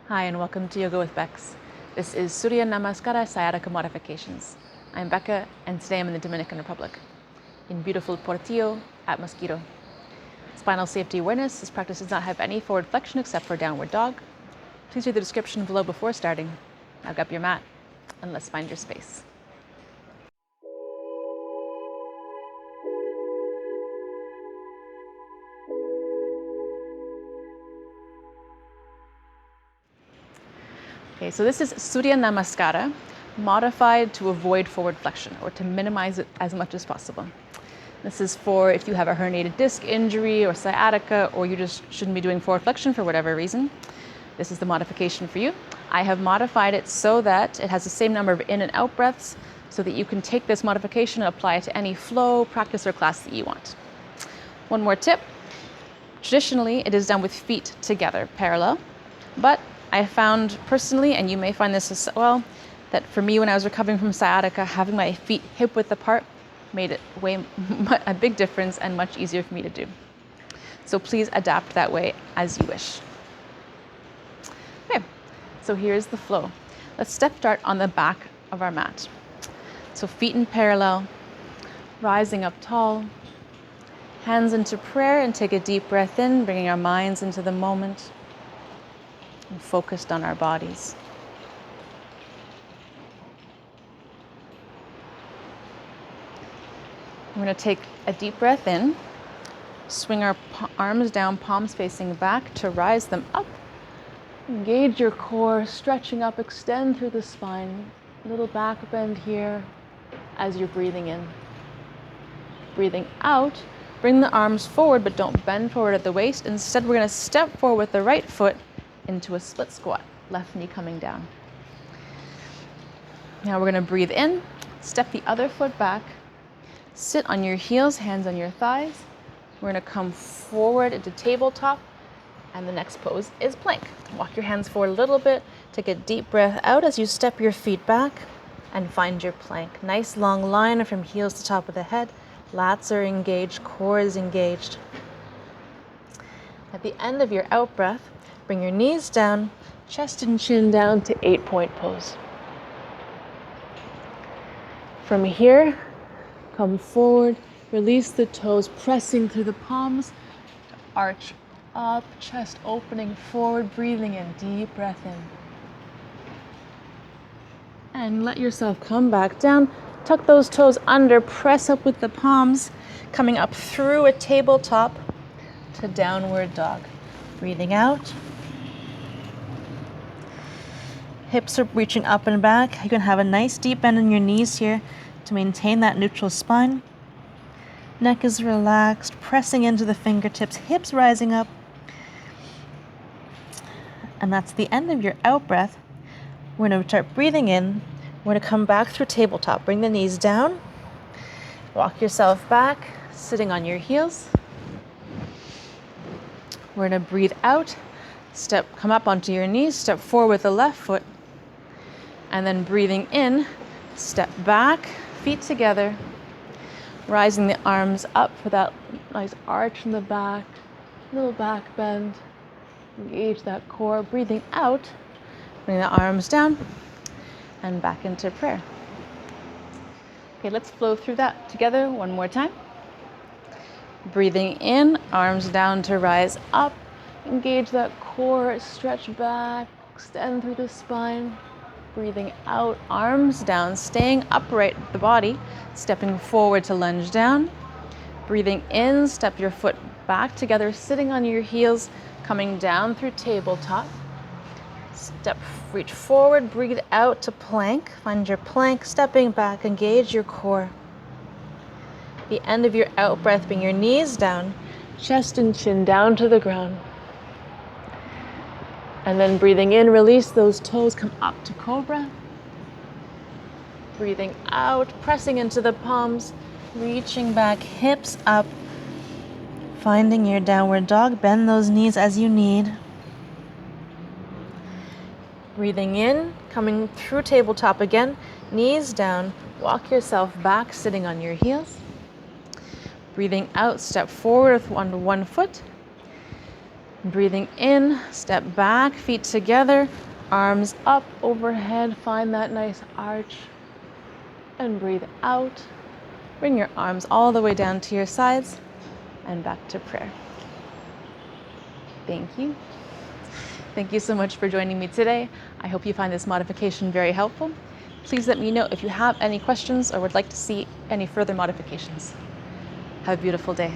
Hi and welcome to Yoga with Becs. This is Surya Namaskara Sciatica modifications. I'm Becca and today I'm in the Dominican Republic, in beautiful Portillo at Mosquito. Spinal Safety Awareness. This practice does not have any forward flexion except for downward dog. Please read the description below before starting. Now grab your mat and let's find your space. Okay, so this is Surya Namaskara, modified to avoid forward flexion or to minimize it as much as possible. This is for if you have a herniated disc injury or sciatica, or you just shouldn't be doing forward flexion for whatever reason. This is the modification for you. I have modified it so that it has the same number of in and out breaths so that you can take this modification and apply it to any flow, practice, or class that you want. One more tip. Traditionally, it is done with feet together, parallel, but I found personally, and you may find this as well, that for me when I was recovering from sciatica, having my feet hip width apart made it a big difference and much easier for me to do. So please adapt that way as you wish. Okay, so here's the flow. Let's start on the back of our mat. So feet in parallel, rising up tall, hands into prayer, and take a deep breath in, bringing our minds into the moment and focused on our bodies. We're going to take a deep breath in, swing our arms down, palms facing back to rise them up. Engage your core, stretching up, extend through the spine. A little back bend here as you're breathing in. Breathing out, bring the arms forward, but don't bend forward at the waist. Instead, we're going to step forward with the right foot into a split squat, left knee coming down. Now we're going to breathe in, step the other foot back, sit on your heels, hands on your thighs. We're going to come forward into tabletop, and the next pose is plank. Walk your hands forward a little bit, take a deep breath out as you step your feet back and find your plank. Nice long line from heels to top of the head. Lats are engaged, core is engaged. At the end of your out breath, bring your knees down, chest and chin down to 8-point pose. From here, come forward, release the toes, pressing through the palms, arch up, chest opening forward, breathing in, deep breath in. And let yourself come back down, tuck those toes under, press up with the palms, coming up through a tabletop to downward dog. Breathing out. Hips are reaching up and back. You can have a nice deep bend in your knees here to maintain that neutral spine. Neck is relaxed, pressing into the fingertips, hips rising up. And that's the end of your out breath. We're going to start breathing in. We're going to come back through tabletop. Bring the knees down. Walk yourself back, sitting on your heels. We're going to breathe out. Come up onto your knees, step forward with the left foot. And then breathing in, step back, feet together, rising the arms up for that nice arch in the back, little back bend, engage that core. Breathing out, bring the arms down and back into prayer. Okay, let's flow through that together one more time. Breathing in, arms down to rise up, engage that core, stretch back, extend through the spine. Breathing out, arms down, staying upright with the body, stepping forward to lunge down. Breathing in, step your foot back together, sitting on your heels, coming down through tabletop. Reach forward, breathe out to plank. Find your plank, stepping back, engage your core. The end of your out breath, bring your knees down, chest and chin down to the ground. And then breathing in, release those toes, come up to cobra. Breathing out, pressing into the palms, reaching back, hips up. Finding your downward dog, bend those knees as you need. Breathing in, coming through tabletop again, knees down, walk yourself back, sitting on your heels. Breathing out, step forward with one foot. Breathing in, step back, feet together, arms up overhead, find that nice arch. And breathe out. Bring your arms all the way down to your sides and back to prayer. Thank you. Thank you so much for joining me today. I hope you find this modification very helpful. Please let me know if you have any questions or would like to see any further modifications. Have a beautiful day.